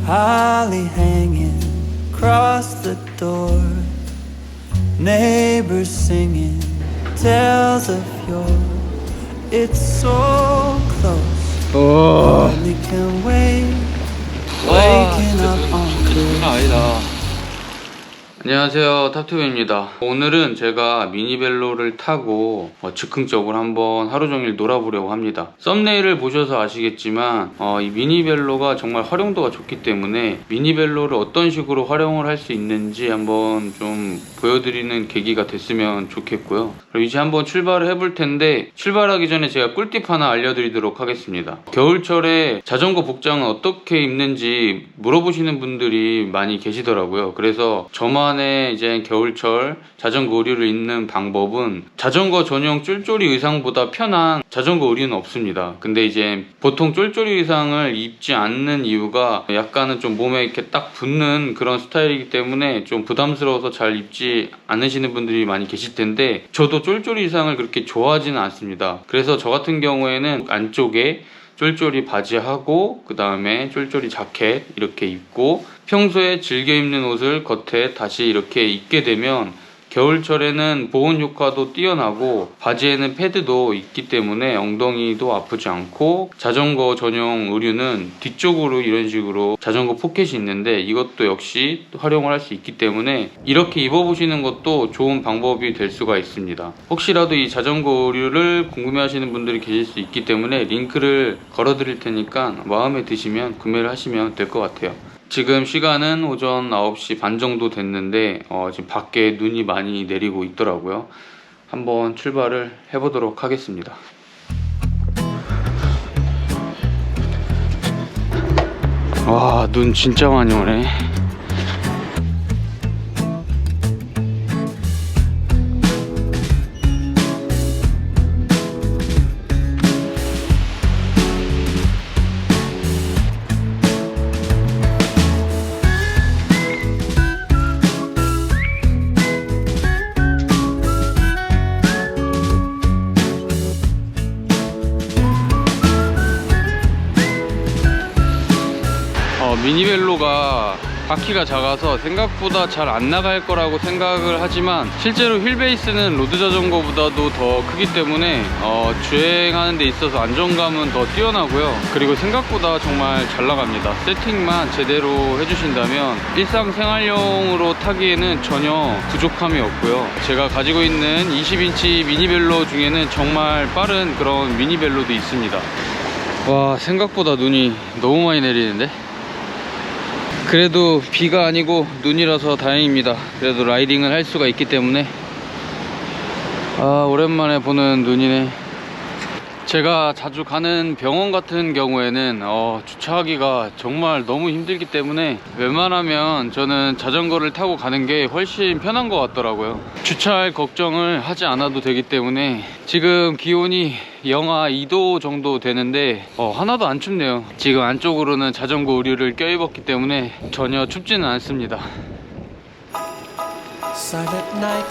holly hanging across the door, neighbors singing tales of yore. It's so close, hardly can wait. Waking up on Christmas. 안녕하세요, 탑튜브입니다. 오늘은 제가 미니벨로를 타고 즉흥적으로 한번 하루 종일 놀아보려고 합니다. 썸네일을 보셔서 아시겠지만 이 미니벨로가 정말 활용도가 좋기 때문에 미니벨로를 어떤 식으로 활용을 할 수 있는지 한번 좀 보여드리는 계기가 됐으면 좋겠고요. 그럼 이제 한번 출발을 해볼 텐데, 출발하기 전에 제가 꿀팁 하나 알려드리도록 하겠습니다. 겨울철에 자전거 복장은 어떻게 입는지 물어보시는 분들이 많이 계시더라고요. 그래서 저만의 이제 겨울철 자전거 의류를 입는 방법은, 자전거 전용 쫄쫄이 의상보다 편한 자전거 의류는 없습니다. 근데 이제 보통 쫄쫄이 의상을 입지 않는 이유가 약간은 좀 몸에 이렇게 딱 붙는 그런 스타일이기 때문에 좀 부담스러워서 잘 입지 않으시는 분들이 많이 계실 텐데, 저도 쫄쫄이 의상을 그렇게 좋아하지는 않습니다. 그래서 저 같은 경우에는 안쪽에 쫄쫄이 바지하고 그 다음에 쫄쫄이 자켓 이렇게 입고, 평소에 즐겨 입는 옷을 겉에 다시 이렇게 입게 되면 겨울철에는 보온 효과도 뛰어나고 바지에는 패드도 있기 때문에 엉덩이도 아프지 않고, 자전거 전용 의류는 뒤쪽으로 이런 식으로 자전거 포켓이 있는데 이것도 역시 활용을 할 수 있기 때문에 이렇게 입어보시는 것도 좋은 방법이 될 수가 있습니다. 혹시라도 이 자전거 의류를 궁금해하시는 분들이 계실 수 있기 때문에 링크를 걸어 드릴 테니까 마음에 드시면 구매를 하시면 될 것 같아요. 지금 시간은 오전 9시 반 정도 됐는데 지금 밖에 눈이 많이 내리고 있더라고요. 한번 출발을 해보도록 하겠습니다. 와, 눈 진짜 많이 오네. 미니벨로가 바퀴가 작아서 생각보다 잘 안 나갈 거라고 생각을 하지만, 실제로 휠베이스는 로드 자전거보다도 더 크기 때문에 주행하는 데 있어서 안정감은 더 뛰어나고요. 그리고 생각보다 정말 잘 나갑니다. 세팅만 제대로 해주신다면 일상생활용으로 타기에는 전혀 부족함이 없고요. 제가 가지고 있는 20인치 미니벨로 중에는 정말 빠른 그런 미니벨로도 있습니다. 와, 생각보다 눈이 너무 많이 내리는데? 그래도 비가 아니고 눈이라서 다행입니다. 그래도 라이딩을 할 수가 있기 때문에. 오랜만에 보는 눈이네. 제가 자주 가는 병원 같은 경우에는 주차하기가 정말 너무 힘들기 때문에 웬만하면 저는 자전거를 타고 가는 게 훨씬 편한 것 같더라고요. 주차할 걱정을 하지 않아도 되기 때문에. 지금 기온이 영하 2도 정도 되는데 하나도 안 춥네요. 지금 안쪽으로는 자전거 의류를 껴입었기 때문에 전혀 춥지는 않습니다. Silent night,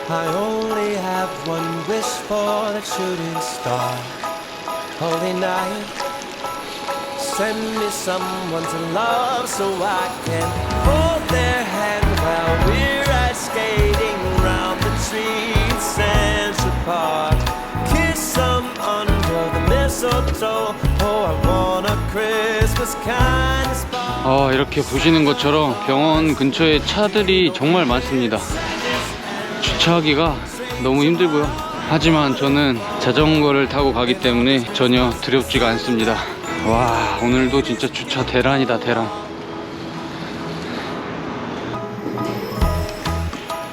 I only have one wish for that shooting star. Holy night, send me someone to love so I can hold their hand while we're ice skating around the trees, Central Park. Kiss them under the mistletoe. Oh, I want a Christmas kind of spark. 이렇게 보시는 것처럼 병원 근처에 차들이 정말 많습니다. 주차하기가 너무 힘들고요. 하지만 저는 자전거를 타고 가기 때문에 전혀 두렵지가 않습니다. 와, 오늘도 진짜 주차 대란이다, 대란.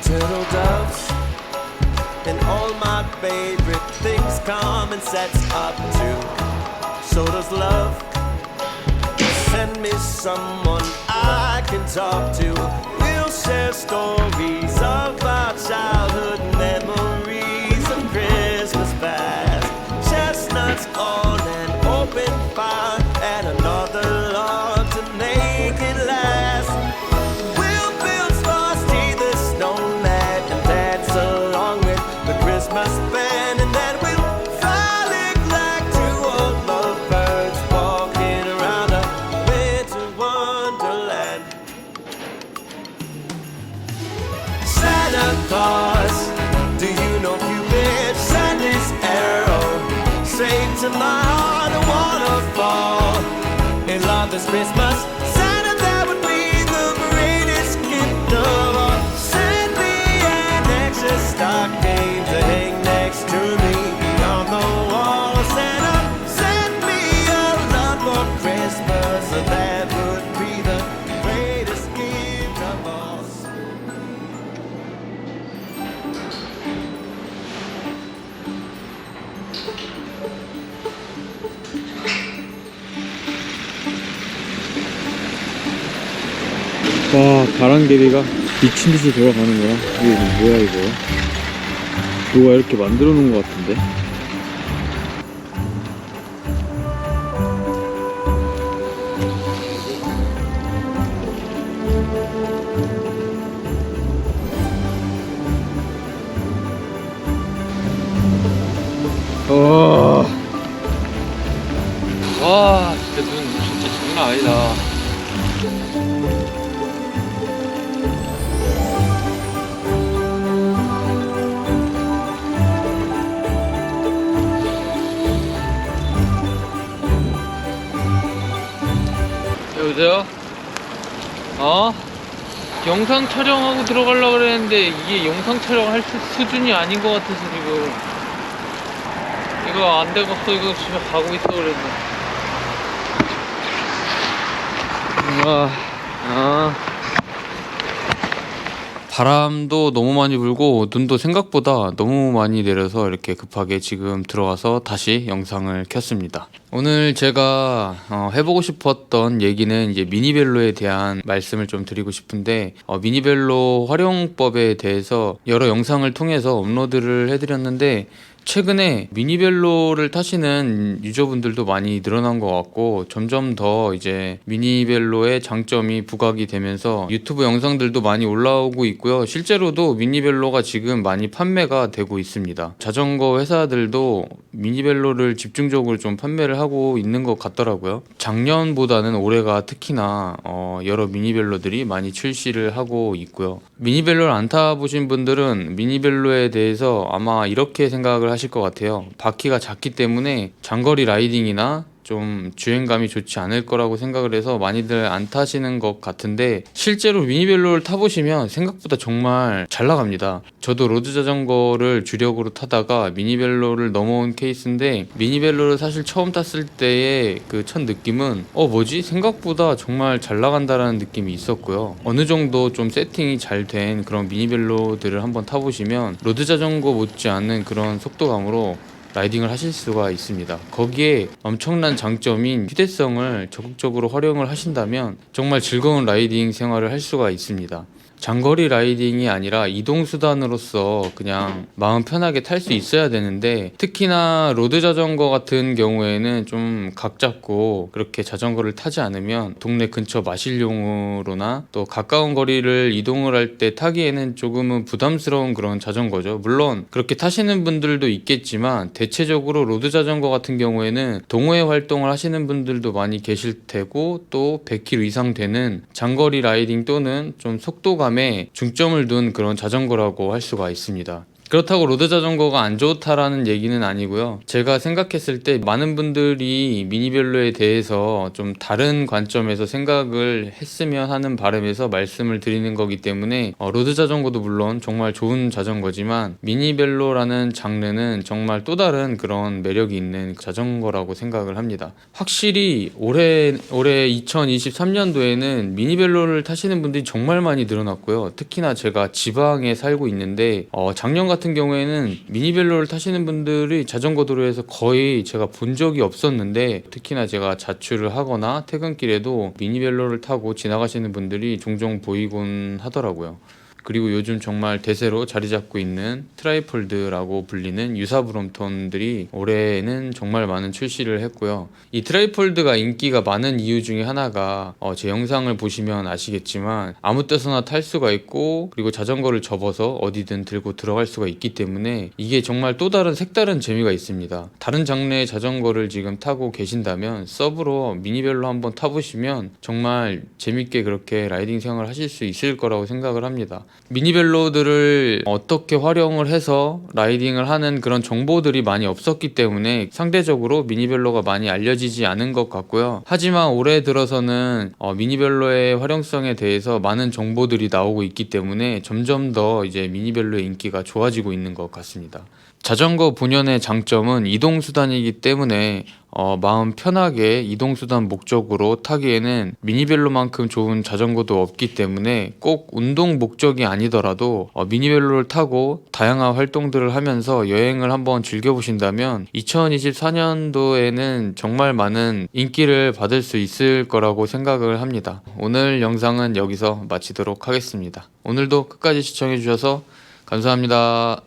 Turtle doves and all my favorite things come and sets up too. So does love. Send me someone I can talk to. We'll share stories of our childhood memories of Christmas past. Chestnuts on an open fire and another log to make it last. We'll build Frosty the Snowman and dance along with the Christmas band, and then we'll fly like two old lovebirds walking around a winter Father's Christmas. Santa, that would be the greatest gift of all. Send me an extra stocking to hang next to me on the wall. Santa, send me a love for Christmas. That would be the greatest gift of all. 와, 바람개비가 미친듯이 돌아가는 거야. 이게 뭐야 이거. 누가 이렇게 만들어 놓은 것 같은데. 와, 진짜 눈 진짜 장난 아니다. 여보세요? 영상 촬영하고 들어가려고 그랬는데 이게 영상 촬영할 수준이 아닌 것 같아서 지금 이거 안 되겠어. 이거 집에 가고 있어 그랬는데. 바람도 너무 많이 불고 눈도 생각보다 너무 많이 내려서 이렇게 급하게 지금 들어와서 다시 영상을 켰습니다. 오늘 제가 해보고 싶었던 얘기는 이제 미니벨로에 대한 말씀을 좀 드리고 싶은데, 미니벨로 활용법에 대해서 여러 영상을 통해서 업로드를 해드렸는데, 최근에 미니벨로를 타시는 유저분들도 많이 늘어난 것 같고, 점점 더 이제 미니벨로의 장점이 부각이 되면서 유튜브 영상들도 많이 올라오고 있고요. 실제로도 미니벨로가 지금 많이 판매가 되고 있습니다. 자전거 회사들도 미니벨로를 집중적으로 좀 판매를 하고 있는 것 같더라고요. 작년보다는 올해가 특히나 여러 미니벨로들이 많이 출시를 하고 있고요. 미니벨로를 안 타보신 분들은 미니벨로에 대해서 아마 이렇게 생각을 하실 것 같아요. 바퀴가 작기 때문에 장거리 라이딩이나 좀 주행감이 좋지 않을 거라고 생각을 해서 많이들 안 타시는 것 같은데, 실제로 미니벨로를 타보시면 생각보다 정말 잘 나갑니다. 저도 로드 자전거를 주력으로 타다가 미니벨로를 넘어온 케이스인데, 미니벨로를 사실 처음 탔을 때의 그 첫 느낌은 뭐지? 생각보다 정말 잘 나간다라는 느낌이 있었고요. 어느 정도 좀 세팅이 잘 된 그런 미니벨로들을 한번 타보시면 로드 자전거 못지않은 그런 속도감으로 라이딩을 하실 수가 있습니다. 거기에 엄청난 장점인 휴대성을 적극적으로 활용을 하신다면 정말 즐거운 라이딩 생활을 할 수가 있습니다. 장거리 라이딩이 아니라 이동수단으로서 그냥 마음 편하게 탈 수 있어야 되는데, 특히나 로드 자전거 같은 경우에는 좀 각 잡고 그렇게 자전거를 타지 않으면 동네 근처 마실용으로나 또 가까운 거리를 이동을 할 때 타기에는 조금은 부담스러운 그런 자전거죠. 물론 그렇게 타시는 분들도 있겠지만, 대체적으로 로드 자전거 같은 경우에는 동호회 활동을 하시는 분들도 많이 계실 테고, 또 100km 이상 되는 장거리 라이딩 또는 좀 속도감 에 중점을 둔 그런 자전거라고 할 수가 있습니다. 그렇다고 로드 자전거가 안 좋다라는 얘기는 아니고요. 제가 생각했을 때 많은 분들이 미니벨로에 대해서 좀 다른 관점에서 생각을 했으면 하는 바람에서 말씀을 드리는 거기 때문에, 로드 자전거도 물론 정말 좋은 자전거지만 미니벨로라는 장르는 정말 또 다른 그런 매력이 있는 자전거라고 생각을 합니다. 확실히 올해 2023년도에는 미니벨로를 타시는 분들이 정말 많이 늘어났고요. 특히나 제가 지방에 살고 있는데 작년 같은 경우에는 미니벨로를 타시는 분들이 자전거 도로에서 거의 제가 본 적이 없었는데, 특히나 제가 자출을 하거나 퇴근길에도 미니벨로를 타고 지나가시는 분들이 종종 보이곤 하더라고요. 그리고 요즘 정말 대세로 자리 잡고 있는 트라이폴드라고 불리는 유사 브롬톤들이 올해에는 정말 많은 출시를 했고요. 이 트라이폴드가 인기가 많은 이유 중에 하나가 제 영상을 보시면 아시겠지만 아무 때서나 탈 수가 있고, 그리고 자전거를 접어서 어디든 들고 들어갈 수가 있기 때문에 이게 정말 또 다른 색다른 재미가 있습니다. 다른 장르의 자전거를 지금 타고 계신다면 서브로 미니벨로 한번 타보시면 정말 재밌게 그렇게 라이딩 생활을 하실 수 있을 거라고 생각을 합니다. 미니벨로들을 어떻게 활용을 해서 라이딩을 하는 그런 정보들이 많이 없었기 때문에 상대적으로 미니벨로가 많이 알려지지 않은 것 같고요. 하지만 올해 들어서는 미니벨로의 활용성에 대해서 많은 정보들이 나오고 있기 때문에 점점 더 이제 미니벨로의 인기가 좋아지고 있는 것 같습니다. 자전거 본연의 장점은 이동수단이기 때문에 마음 편하게 이동수단 목적으로 타기에는 미니벨로만큼 좋은 자전거도 없기 때문에 꼭 운동 목적이 아니더라도 미니벨로를 타고 다양한 활동들을 하면서 여행을 한번 즐겨보신다면 2024년도에는 정말 많은 인기를 받을 수 있을 거라고 생각을 합니다. 오늘 영상은 여기서 마치도록 하겠습니다. 오늘도 끝까지 시청해주셔서 감사합니다.